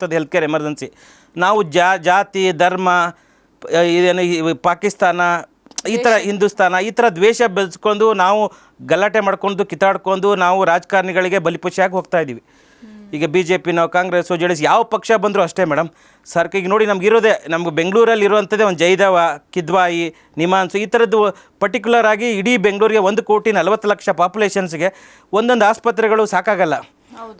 Health care emergency. ನಾವು ಜಾತಿ ಧರ್ಮ ಇದೇನು ಪಾಕಿಸ್ತಾನ ಈ ಥರ ಹಿಂದೂಸ್ತಾನ ಈ ಥರ ದ್ವೇಷ ಬೆಳೆಸ್ಕೊಂಡು ನಾವು ಗಲಾಟೆ ಮಾಡ್ಕೊಂಡು ಕಿತ್ತಾಡ್ಕೊಂಡು ನಾವು ರಾಜಕಾರಣಿಗಳಿಗೆ ಬಲಿಪಶುಯಾಗಿ ಹೋಗ್ತಾ ಇದ್ದೀವಿ. ಈಗ BJP ಕಾಂಗ್ರೆಸ್ಸು JDS ಯಾವ ಪಕ್ಷ ಬಂದರೂ ಅಷ್ಟೇ ಮೇಡಮ್. ಈಗ ನೋಡಿ ನಮಗಿರೋದೇ ನಮ್ಗೆ ಬೆಂಗಳೂರಲ್ಲಿ ಇರುವಂಥದ್ದೇ ಒಂದು ಜಯದೇವ, ಕಿದ್ವಾಯಿ, ನಿಮಾನ್ಸು ಈ ಥರದ್ದು ಪರ್ಟಿಕ್ಯುಲರ್ ಆಗಿ ಇಡೀ ಬೆಂಗಳೂರಿಗೆ 1,40,00,000 ಪಾಪ್ಯುಲೇಷನ್ಸ್ಗೆ ಒಂದೊಂದು ಆಸ್ಪತ್ರೆಗಳು ಸಾಕಾಗಲ್ಲ.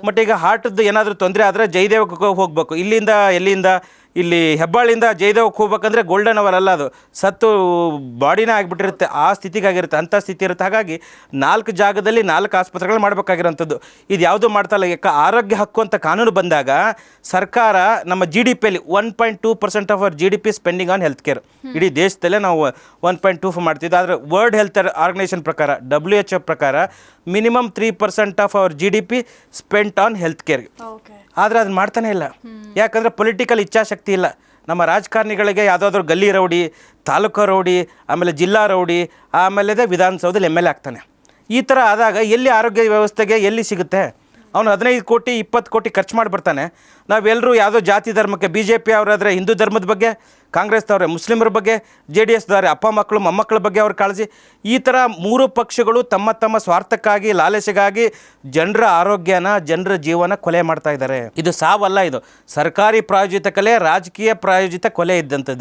ಬಟ್ ಈಗ ಹಾರ್ಟ್ದು ಏನಾದರೂ ತೊಂದರೆ ಆದರೆ ಜಯದೇವಕ್ಕೆ ಹೋಗಬೇಕು. ಎಲ್ಲಿಂದ ಇಲ್ಲಿ ಹೆಬ್ಬಾಳಿಂದ ಜಯದೇವಕ್ಕೆ ಹೋಗ್ಬೇಕಂದ್ರೆ ಗೋಲ್ಡನ್ ಅವರ್ ಅಲ್ಲ, ಅದು ಸತ್ತು ಬಾಡಿನೇ ಆಗಿಬಿಟ್ಟಿರುತ್ತೆ, ಆ ಸ್ಥಿತಿಗಾಗಿರುತ್ತೆ, ಅಂಥ ಸ್ಥಿತಿ ಇರುತ್ತೆ. ಹಾಗಾಗಿ 4 ಜಾಗದಲ್ಲಿ 4 ಆಸ್ಪತ್ರೆಗಳು ಮಾಡಬೇಕಾಗಿರೋಂಥದ್ದು. ಇದು ಯಾವುದೂ ಮಾಡ್ತಾಯಿಲ್ಲ. ಯಾಕೆ ಆರೋಗ್ಯ ಹಕ್ಕು ಅಂತ ಕಾನೂನು ಬಂದಾಗ ಸರ್ಕಾರ ನಮ್ಮ GDPಯಲ್ಲಿ 1.2% of our GDP spending on health care. ಇಡೀ ದೇಶದಲ್ಲೇ ನಾವು 1.25 ಮಾಡ್ತಿದ್ವಿ. ಆದರೆ ವರ್ಲ್ಡ್ ಹೆಲ್ತ್ ಆರ್ಗನೈಸೇಷನ್ ಪ್ರಕಾರ WHO ಪ್ರಕಾರ minimum 3% of our GDP spent on health care. ಆದರೆ ಅದನ್ನ ಮಾಡ್ತಾನೆ ಇಲ್ಲ. ಯಾಕಂದರೆ ಪೊಲಿಟಿಕಲ್ ಇಚ್ಛಾಶಕ್ತಿ ಇಲ್ಲ. ನಮ್ಮ ರಾಜಕಾರಣಿಗಳಿಗೆ ಯಾವುದಾದ್ರೂ ಗಲ್ಲಿ ರೌಡಿ, ತಾಲೂಕು ರೌಡಿ, ಆಮೇಲೆ ಜಿಲ್ಲಾ ರೌಡಿ, ಆಮೇಲೆ ವಿಧಾನಸೌಧದಲ್ಲಿ MLA ಆಗ್ತಾನೆ. ಈ ಥರ ಆದಾಗ ಎಲ್ಲಿ ಆರೋಗ್ಯ ವ್ಯವಸ್ಥೆಗೆ ಎಲ್ಲಿ ಸಿಗುತ್ತೆ? ಅವನು 15 ಕೋಟಿ 20 ಕೋಟಿ ಖರ್ಚು ಮಾಡಿ ಬರ್ತಾನೆ. ನಾವೆಲ್ಲರೂ ಯಾವುದೋ ಜಾತಿ ಧರ್ಮಕ್ಕೆ BJP ಅವರಾದರೆ ಹಿಂದೂ ಧರ್ಮದ ಬಗ್ಗೆ, ಕಾಂಗ್ರೆಸ್ದವ್ರೆ ಮುಸ್ಲಿಮರ ಬಗ್ಗೆ, JDS ದವ್ರೆ ಅಪ್ಪ ಮಕ್ಕಳು ಮೊಮ್ಮಕ್ಕಳ ಬಗ್ಗೆ ಅವ್ರ ಕಾಳಜಿ. ಈ ಥರ 3 ಪಕ್ಷಗಳು ತಮ್ಮ ಸ್ವಾರ್ಥಕ್ಕಾಗಿ ಲಾಲಸೆಗಾಗಿ ಜನರ ಆರೋಗ್ಯನ ಜನರ ಜೀವನ ಕೊಲೆ ಮಾಡ್ತಾ ಇದ್ದಾರೆ. ಇದು ಸಾವಲ್ಲ, ಇದು ಸರ್ಕಾರಿ ಪ್ರಾಯೋಜಿತ ಕೊಲೆ, ರಾಜಕೀಯ ಪ್ರಾಯೋಜಿತ ಕೊಲೆ ಇದ್ದಂಥದ್ದು.